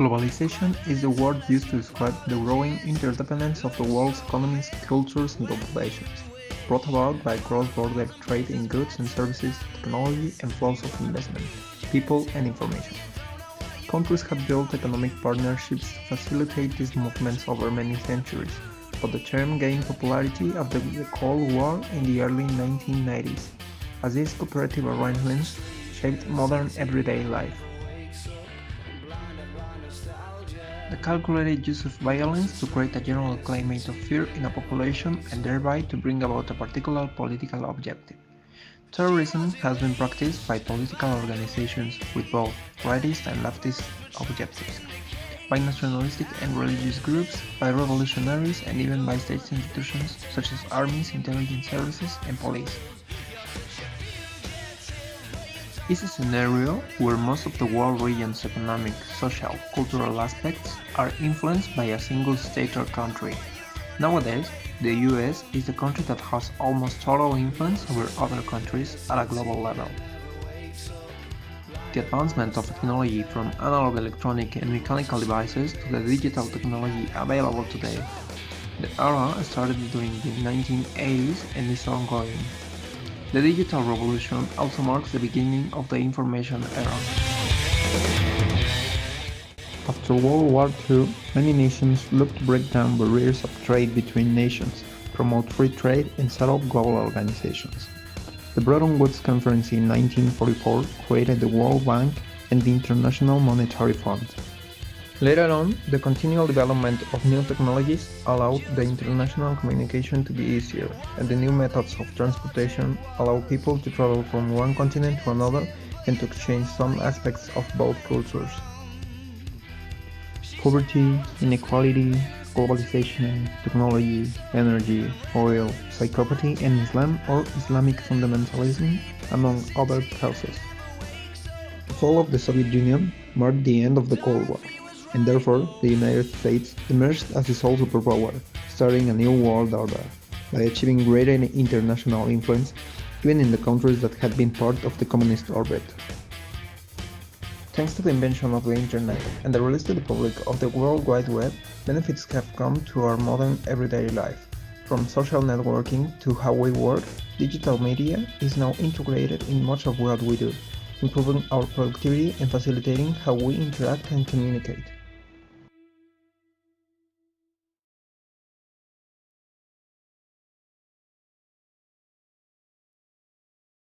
Globalization is the word used to describe the growing interdependence of the world's economies, cultures, and populations, brought about by cross-border trade in goods and services, technology, and flows of investment, people, and information. Countries have built economic partnerships to facilitate these movements over many centuries, but the term gained popularity after the Cold War in the early 1990s, as these cooperative arrangements shaped modern everyday life. The calculated use of violence to create a general climate of fear in a population and thereby to bring about a particular political objective. Terrorism has been practiced by political organizations with both rightist and leftist objectives, by nationalistic and religious groups, by revolutionaries, and even by state institutions such as armies, intelligence services, and police. Is a scenario where most of the world region's economic, social, cultural aspects are influenced by a single state or country. Nowadays, the US is the country that has almost total influence over other countries at a global level. The advancement of technology from analog electronic and mechanical devices to the digital technology available today. The era started during the 1980s and is ongoing. The digital revolution also marks the beginning of the information era. After World War II, many nations looked to break down barriers of trade between nations, promote free trade, and set up global organizations. The Bretton Woods Conference in 1944 created the World Bank and the International Monetary Fund. Later on, the continual development of new technologies allowed the international communication to be easier, and the new methods of transportation allow people to travel from one continent to another and to exchange some aspects of both cultures. Poverty, inequality, globalization, technology, energy, oil, psychopathy, and Islam or Islamic fundamentalism, among other causes. The fall of the Soviet Union marked the end of the Cold War, and therefore the United States emerged as the sole superpower, starting a new world order, by achieving greater international influence even in the countries that had been part of the communist orbit. Thanks to the invention of the Internet and the release to the public of the World Wide Web, benefits have come to our modern everyday life. From social networking to how we work, digital media is now integrated in much of what we do, improving our productivity and facilitating how we interact and communicate.